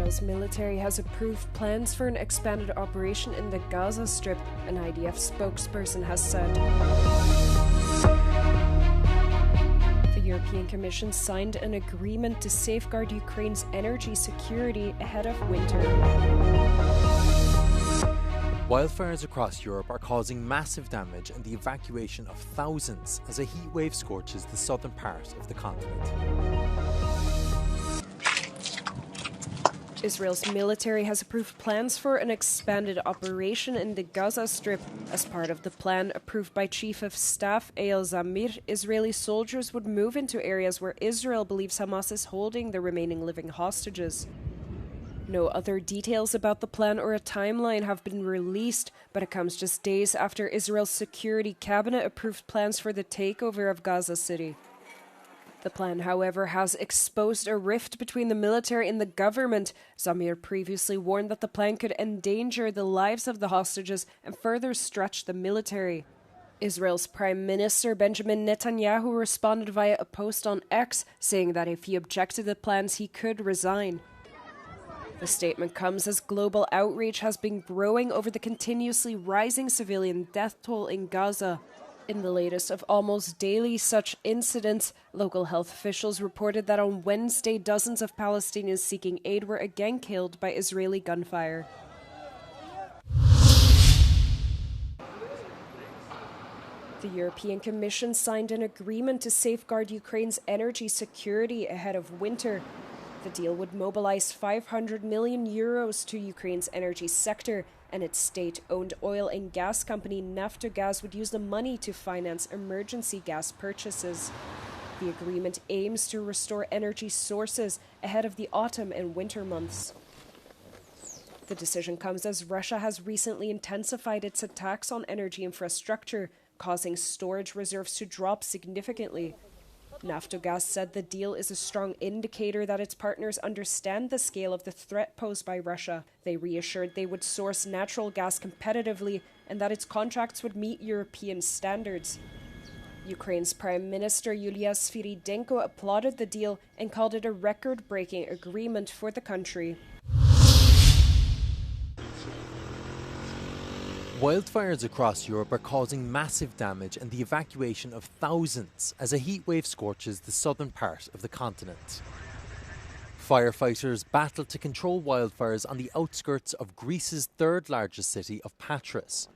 Israel's military has approved plans for an expanded operation in the Gaza Strip, an IDF spokesperson has said. The European Commission signed an agreement to safeguard Ukraine's energy security ahead of winter. Wildfires across Europe are causing massive damage and the evacuation of thousands as a heatwave scorches the southern part of the continent. Israel's military has approved plans for an expanded operation in the Gaza Strip. As part of the plan approved by Chief of Staff Eyal Zamir, Israeli soldiers would move into areas where Israel believes Hamas is holding the remaining living hostages. No other details about the plan or a timeline have been released, but it comes just days after Israel's security cabinet approved plans for the takeover of Gaza City. The plan, however, has exposed a rift between the military and the government. Zamir previously warned that the plan could endanger the lives of the hostages and further stretch the military. Israel's Prime Minister Benjamin Netanyahu responded via a post on X, saying that if he objected to the plans, he could resign. The statement comes as global outrage has been growing over the continuously rising civilian death toll in Gaza. In the latest of almost daily such incidents, local health officials reported that on Wednesday dozens of Palestinians seeking aid were again killed by Israeli gunfire. The European Commission signed an agreement to safeguard Ukraine's energy security ahead of winter. The deal would mobilize €500 million to Ukraine's energy sector, and its state-owned oil and gas company Naftogaz would use the money to finance emergency gas purchases. The agreement aims to restore energy sources ahead of the autumn and winter months. The decision comes as Russia has recently intensified its attacks on energy infrastructure, causing storage reserves to drop significantly. Naftogaz said the deal is a strong indicator that its partners understand the scale of the threat posed by Russia. They reassured they would source natural gas competitively and that its contracts would meet European standards. Ukraine's Prime Minister Yulia Sviridenko applauded the deal and called it a record-breaking agreement for the country. Wildfires across Europe are causing massive damage and the evacuation of thousands as a heatwave scorches the southern part of the continent. Firefighters battle to control wildfires on the outskirts of Greece's third largest city of Patras.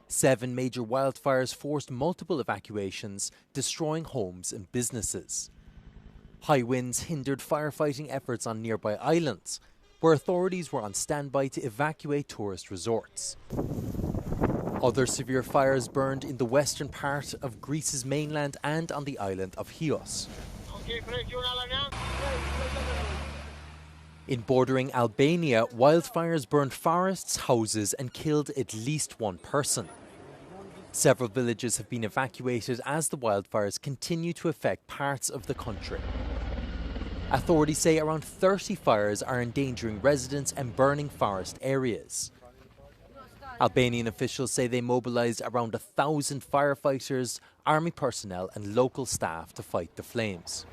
7 major wildfires forced multiple evacuations, destroying homes and businesses. High winds hindered firefighting efforts on nearby islands, where authorities were on standby to evacuate tourist resorts. Other severe fires burned in the western part of Greece's mainland and on the island of Chios. In bordering Albania, wildfires burned forests, houses and killed at least 1 person. Several villages have been evacuated as the wildfires continue to affect parts of the country. Authorities say around 30 fires are endangering residents and burning forest areas. Albanian officials say they mobilised around 1,000 firefighters, army personnel and local staff to fight the flames.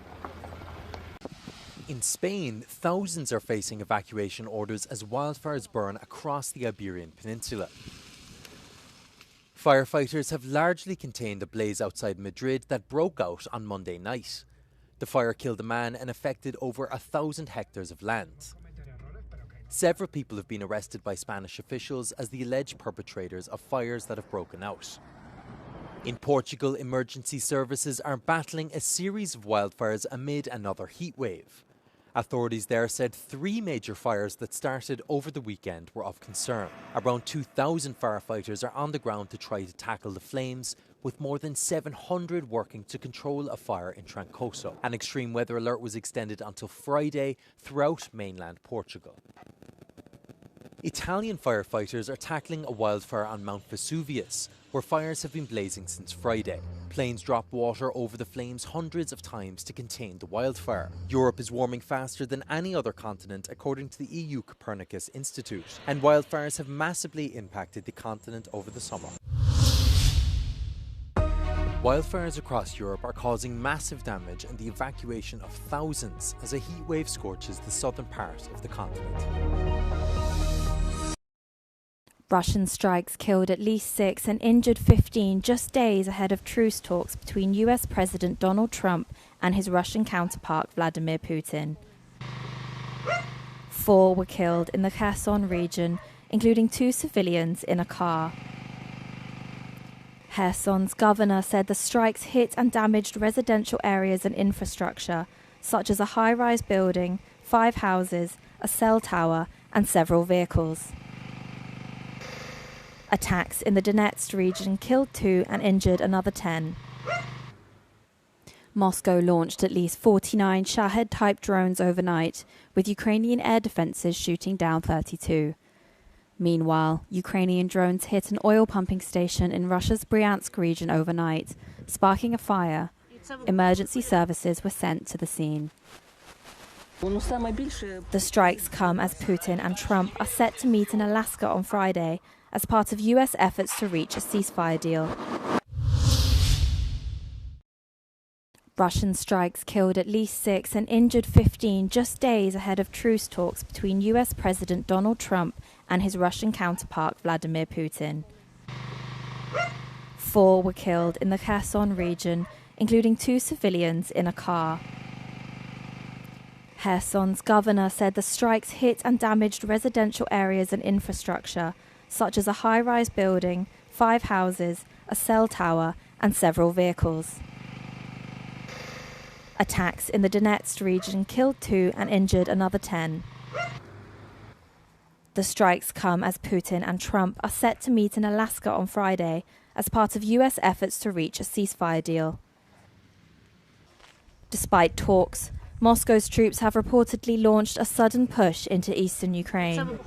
In Spain, thousands are facing evacuation orders as wildfires burn across the Iberian Peninsula. Firefighters have largely contained a blaze outside Madrid that broke out on Monday night. The fire killed a man and affected over 1,000 hectares of land. Several people have been arrested by Spanish officials as the alleged perpetrators of fires that have broken out. In Portugal, emergency services are battling a series of wildfires amid another heatwave. Authorities there said 3 major fires that started over the weekend were of concern. Around 2,000 firefighters are on the ground to try to tackle the flames, with more than 700 working to control a fire in Trancoso. An extreme weather alert was extended until Friday throughout mainland Portugal. Italian firefighters are tackling a wildfire on Mount Vesuvius, where fires have been blazing since Friday. Planes drop water over the flames hundreds of times to contain the wildfire. Europe is warming faster than any other continent, according to the EU Copernicus Institute, and wildfires have massively impacted the continent over the summer. Wildfires across Europe are causing massive damage and the evacuation of thousands as a heat wave scorches the southern part of the continent. Russian strikes killed at least 6 and injured 15 just days ahead of truce talks between US President Donald Trump and his Russian counterpart Vladimir Putin. 4 were killed in the Kherson region, including 2 civilians in a car. Kherson's governor said the strikes hit and damaged residential areas and infrastructure, such as a high-rise building, 5 houses, a cell tower, and several vehicles. Attacks in the Donetsk region killed 2 and injured another 10. Moscow launched at least 49 Shahed-type drones overnight, with Ukrainian air defences shooting down 32. Meanwhile, Ukrainian drones hit an oil pumping station in Russia's Bryansk region overnight, sparking a fire. Emergency services were sent to the scene. The strikes come as Putin and Trump are set to meet in Alaska on Friday as part of US efforts to reach a ceasefire deal. Russian strikes killed at least 6 and injured 15 just days ahead of truce talks between US President Donald Trump and his Russian counterpart Vladimir Putin. 4 were killed in the Kherson region, including 2 civilians in a car. Kherson's governor said the strikes hit and damaged residential areas and infrastructure, such as a high-rise building, 5 houses, a cell tower, and several vehicles. Attacks in the Donetsk region killed 2 and injured another 10. The strikes come as Putin and Trump are set to meet in Alaska on Friday as part of US efforts to reach a ceasefire deal. Despite talks, Moscow's troops have reportedly launched a sudden push into eastern Ukraine.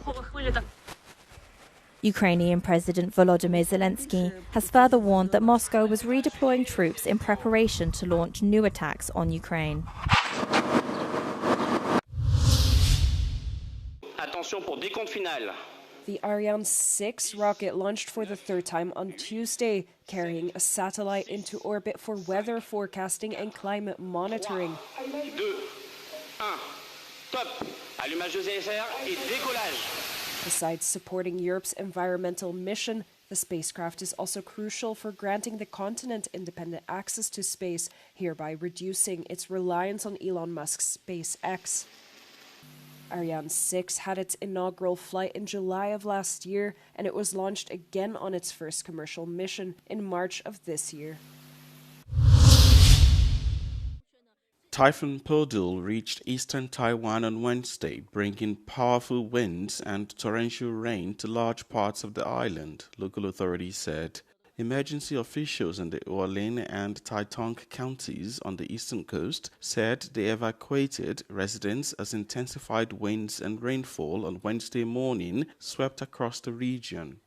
Ukrainian President Volodymyr Zelensky has further warned that Moscow was redeploying troops in preparation to launch new attacks on Ukraine. The Ariane 6 rocket launched for the 3rd time on Tuesday, carrying a satellite into orbit for weather forecasting and climate monitoring. 3, 2, 1, top, allumage de CSR et décollage. Besides supporting Europe's environmental mission, the spacecraft is also crucial for granting the continent independent access to space, hereby reducing its reliance on Elon Musk's SpaceX. Ariane 6 had its inaugural flight in July of last year, and it was launched again on its first commercial mission in March of this year. Typhoon Podul reached eastern Taiwan on Wednesday, bringing powerful winds and torrential rain to large parts of the island, local authorities said. Emergency officials in the Hualien and Taitung counties on the eastern coast said they evacuated residents as intensified winds and rainfall on Wednesday morning swept across the region.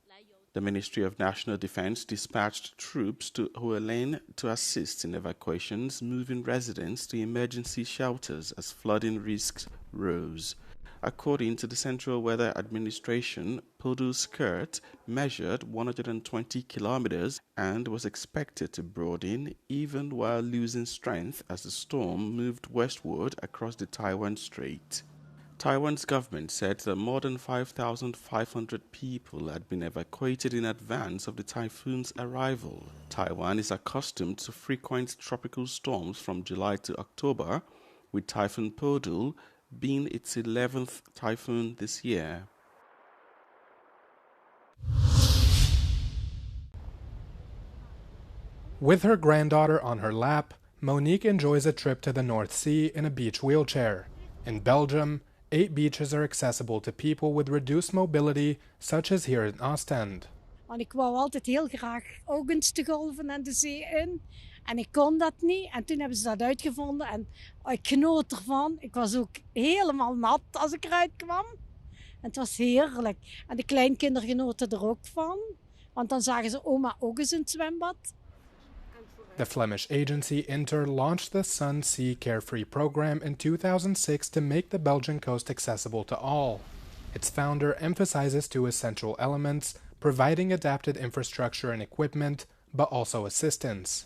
The Ministry of National Defense dispatched troops to Hualien to assist in evacuations, moving residents to emergency shelters as flooding risks rose. According to the Central Weather Administration, Podul's skirt measured 120 kilometers and was expected to broaden even while losing strength as the storm moved westward across the Taiwan Strait. Taiwan's government said that more than 5,500 people had been evacuated in advance of the typhoon's arrival. Taiwan is accustomed to frequent tropical storms from July to October, with Typhoon Podul being its 11th typhoon this year. With her granddaughter on her lap, Monique enjoys a trip to the North Sea in a beach wheelchair. In Belgium, 8 beaches are accessible to people with reduced mobility, such as here in Ostend. Want ik wou altijd heel graag ook eens de golven en de zee in. En ik kon dat niet. En toen hebben ze dat uitgevonden. En ik genoot ervan. Ik was ook helemaal nat als ik eruit kwam. En het was heerlijk. En de kleinkinderen genoten er ook van. Want dan zagen ze oma ook eens in het zwembad. The Flemish agency Inter launched the Sun Sea Carefree program in 2006 to make the Belgian coast accessible to all. Its founder emphasizes 2 essential elements, providing adapted infrastructure and equipment, but also assistance.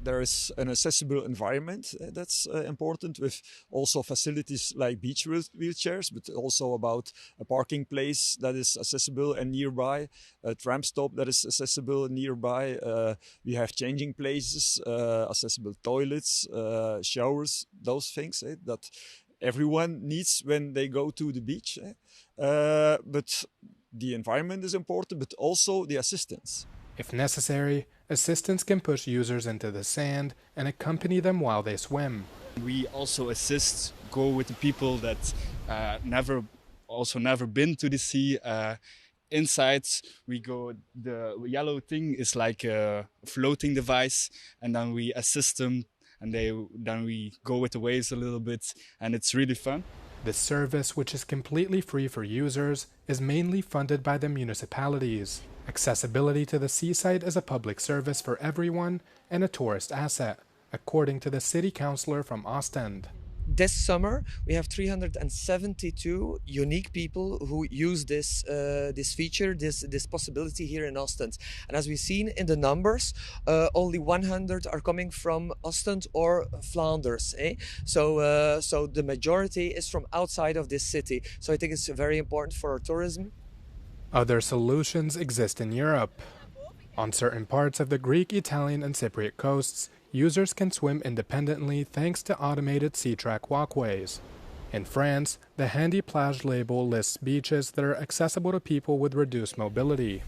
There is an accessible environment that's important, with also facilities like beach wheelchairs, but also about a parking place that is accessible and nearby, a tram stop that is accessible and nearby. We have changing places, accessible toilets, showers, those things that everyone needs when they go to the beach. But the environment is important, but also the assistance. If necessary, assistants can push users into the sand and accompany them while they swim. We also go with the people that never been to the sea. Inside we go, the yellow thing is like a floating device, and then we assist them, and then we go with the waves a little bit, and it's really fun. This service, which is completely free for users, is mainly funded by the municipalities. Accessibility to the seaside is a public service for everyone and a tourist asset, according to the city councillor from Ostend. This summer, we have 372 unique people who use this feature, this possibility here in Ostend. And as we've seen in the numbers, only 100 are coming from Ostend or Flanders. So the majority is from outside of this city. So I think it's very important for our tourism. Other solutions exist in Europe. On certain parts of the Greek, Italian, and Cypriot coasts, users can swim independently thanks to automated sea track walkways. In France, the Handy Plage label lists beaches that are accessible to people with reduced mobility.